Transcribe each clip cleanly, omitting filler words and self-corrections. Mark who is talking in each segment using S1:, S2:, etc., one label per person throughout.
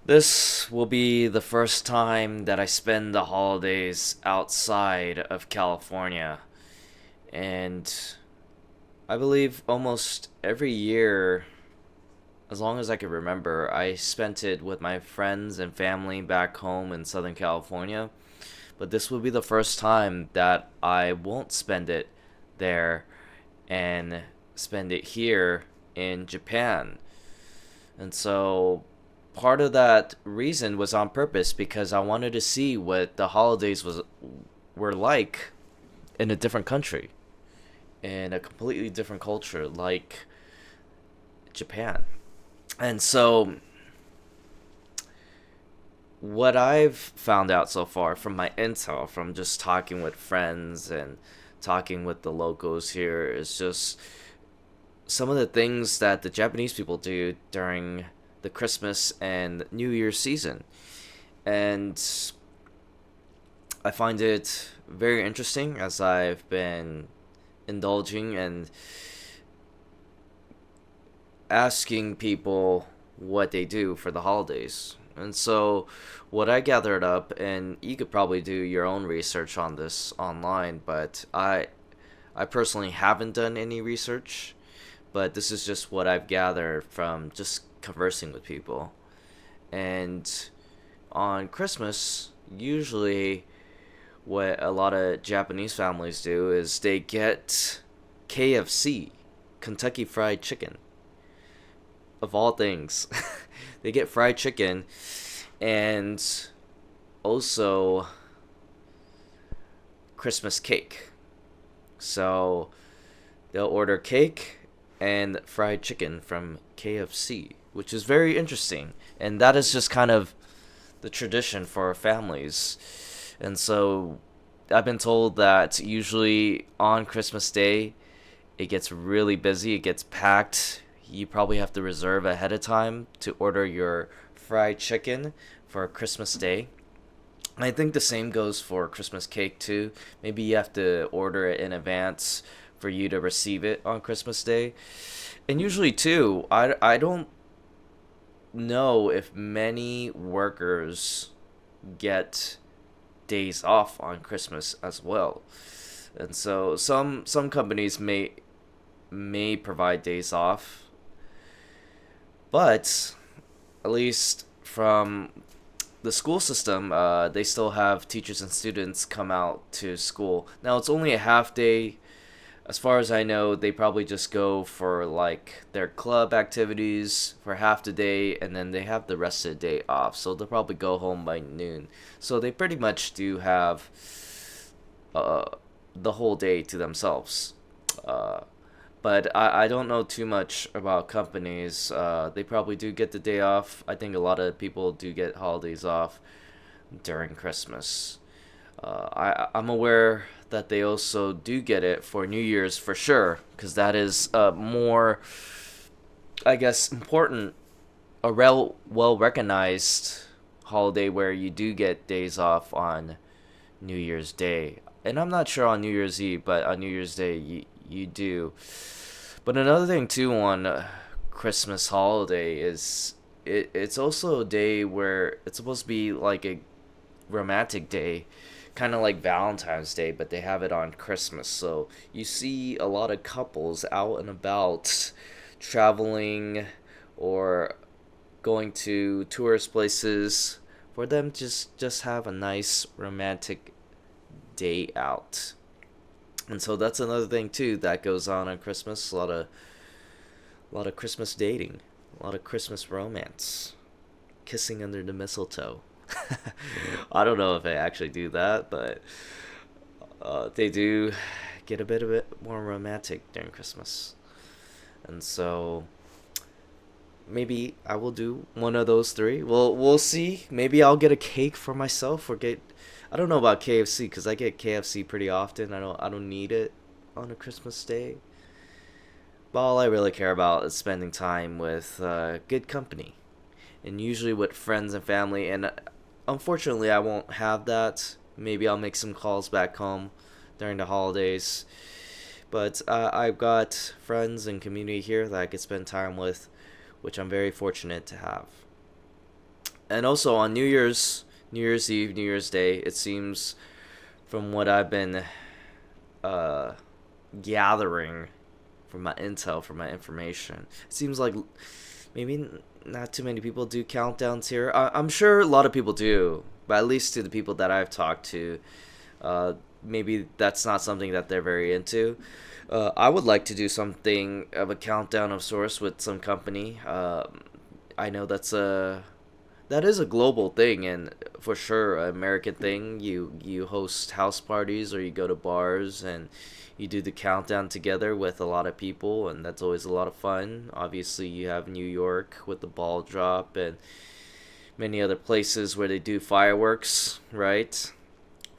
S1: This will be the first time that I spend the holidays outside of California. And I believe almost every year, as long as I can remember, I spent it with my friends and family back home in Southern California. But this will be the first time that I won't spend it there and spend it here in Japan. And so part of that reason was on purpose because I wanted to see what the holidays was were like in a different country, in a completely different culture like Japan. And so what I've found out so far from my intel from just talking with friends and talking with the locals here is just some of the things that the Japanese people do during the Christmas and New Year's season. And I find it very interesting as I've been indulging and asking people what they do for the holidays. And so, what I gathered up, and you could probably do your own research on this online, but I personally haven't done any research, but this is just what I've gathered from just conversing with people. And on Christmas, usually what a lot of Japanese families do is they get KFC, Kentucky Fried Chicken, of all things. They get fried chicken and also Christmas cake. So they'll order cake and fried chicken from KFC, which is very interesting. And that is just kind of the tradition for our families. And so I've been told that usually on Christmas Day, it gets really busy, it gets packed. You probably have to reserve ahead of time to order your fried chicken for Christmas Day. I think the same goes for Christmas cake too. Maybe you have to order it in advance for you to receive it on Christmas Day. And usually too, I don't know if many workers get days off on Christmas as well. And so some companies may provide days off, but at least from the school system, they still have teachers and students come out to school. Now it's only a half day. As far as I know, they probably just go for like their club activities for half the day, and then they have the rest of the day off. So they'll probably go home by noon. So they pretty much do have uh, the whole day to themselves. Uh, but I don't know too much about companies. They probably do get the day off. I think a lot of people do get holidays off during Christmas. I'm aware that they also do get it for New Year's for sure, because that is more, I guess, important, a well recognized holiday where you do get days off on New Year's Day. And I'm not sure on New Year's Eve, but on New Year's Day you do. But another thing too on Christmas holiday is it's also a day where it's supposed to be like a romantic day, kind of like Valentine's Day, but they have it on Christmas. So you see a lot of couples out and about traveling or going to tourist places for them just have a nice romantic day out. And so that's another thing too that goes on Christmas. A lot of Christmas dating, a lot of Christmas romance, kissing under the mistletoe. I don't know if they actually do that, but they do get a bit more romantic during Christmas. And so maybe I will do one of those three. Well, we'll see. Maybe I'll get a cake for myself or get. I don't know about KFC because I get KFC pretty often. I don't need it on a Christmas day. But all I really care about is spending time with good company, and usually with friends and family. And unfortunately, I won't have that. Maybe I'll make some calls back home during the holidays. But I've got friends and community here that I could spend time with, which I'm very fortunate to have. And also on New Year's Eve, New Year's Day, it seems from what I've been uh, gathering from my intel, from my information, it seems like maybe not too many people do countdowns here. I'm sure a lot of people do, but at least to the people that I've talked to, maybe that's not something that they're very into. I would like to do something of a countdown of sorts with some company. I know that is a global thing, and for sure an American thing. You host house parties or you go to bars and you do the countdown together with a lot of people, and that's always a lot of fun. Obviously, you have New York with the ball drop and many other places where they do fireworks, right?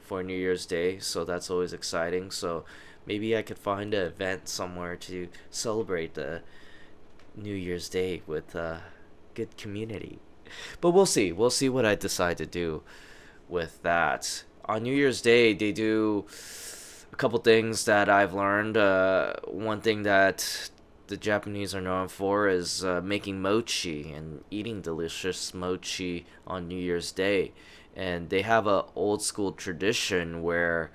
S1: For New Year's Day, so that's always exciting. So maybe I could find an event somewhere to celebrate the New Year's Day with a good community. But we'll see. We'll see what I decide to do with that. On New Year's Day, they do a couple things that I've learned. One thing that the Japanese are known for is making mochi and eating delicious mochi on New Year's Day. And they have a old school tradition where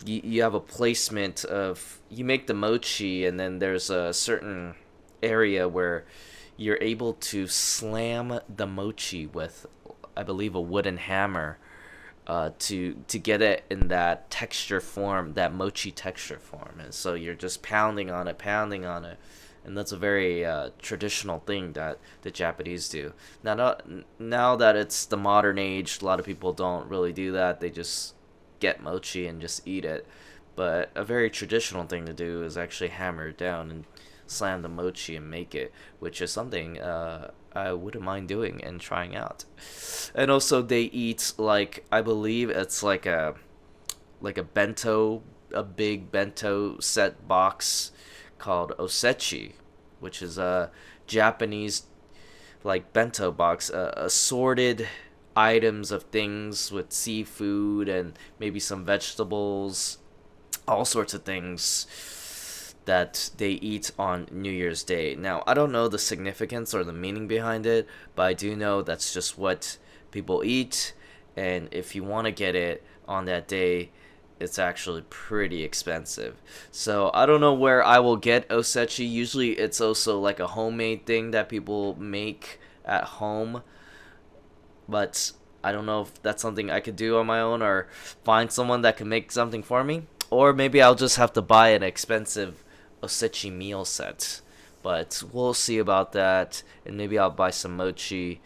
S1: you have a placement of you make the mochi, and then there's a certain area where you're able to slam the mochi with, I believe, a wooden hammer, to get it in that texture form, that mochi texture form. And so you're just pounding on it, and that's a very traditional thing that the Japanese do. Now that it's the modern age, a lot of people don't really do that. They just get mochi and just eat it. But a very traditional thing to do is actually hammer it down and slam the mochi and make it, which is something I wouldn't mind doing and trying out. And also they eat, like, I believe it's like a bento, a big bento set box called osechi, which is a Japanese like bento box, assorted items of things with seafood and maybe some vegetables, all sorts of things that they eat on New Year's Day. Now, I don't know the significance or the meaning behind it, but I do know that's just what people eat, and if you want to get it on that day, it's actually pretty expensive. So, I don't know where I will get osechi. Usually, it's also like a homemade thing that people make at home, but I don't know if that's something I could do on my own or find someone that can make something for me. Or maybe I'll just have to buy an expensive osechi meal set. But we'll see about that. And maybe I'll buy some mochi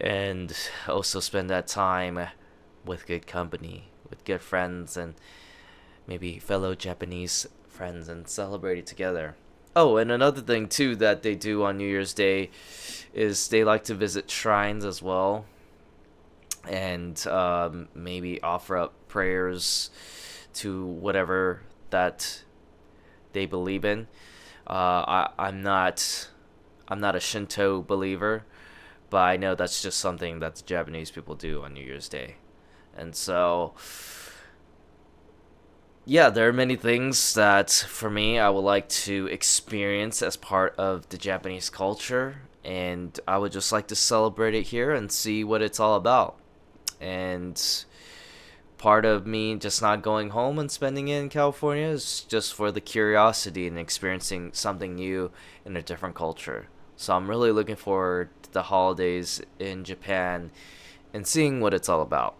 S1: and also spend that time with good company, with good friends, and maybe fellow Japanese friends, and celebrate it together. Oh, and another thing too that they do on New Year's Day is they like to visit shrines as well, and maybe offer up prayers to whatever that they believe in. I'm not a Shinto believer, but I know that's just something that the Japanese people do on New Year's Day. And so, yeah, there are many things that for me I would like to experience as part of the Japanese culture, and I would just like to celebrate it here and see what it's all about. And part of me just not going home and spending it in California is just for the curiosity and experiencing something new in a different culture. So I'm really looking forward to the holidays in Japan and seeing what it's all about.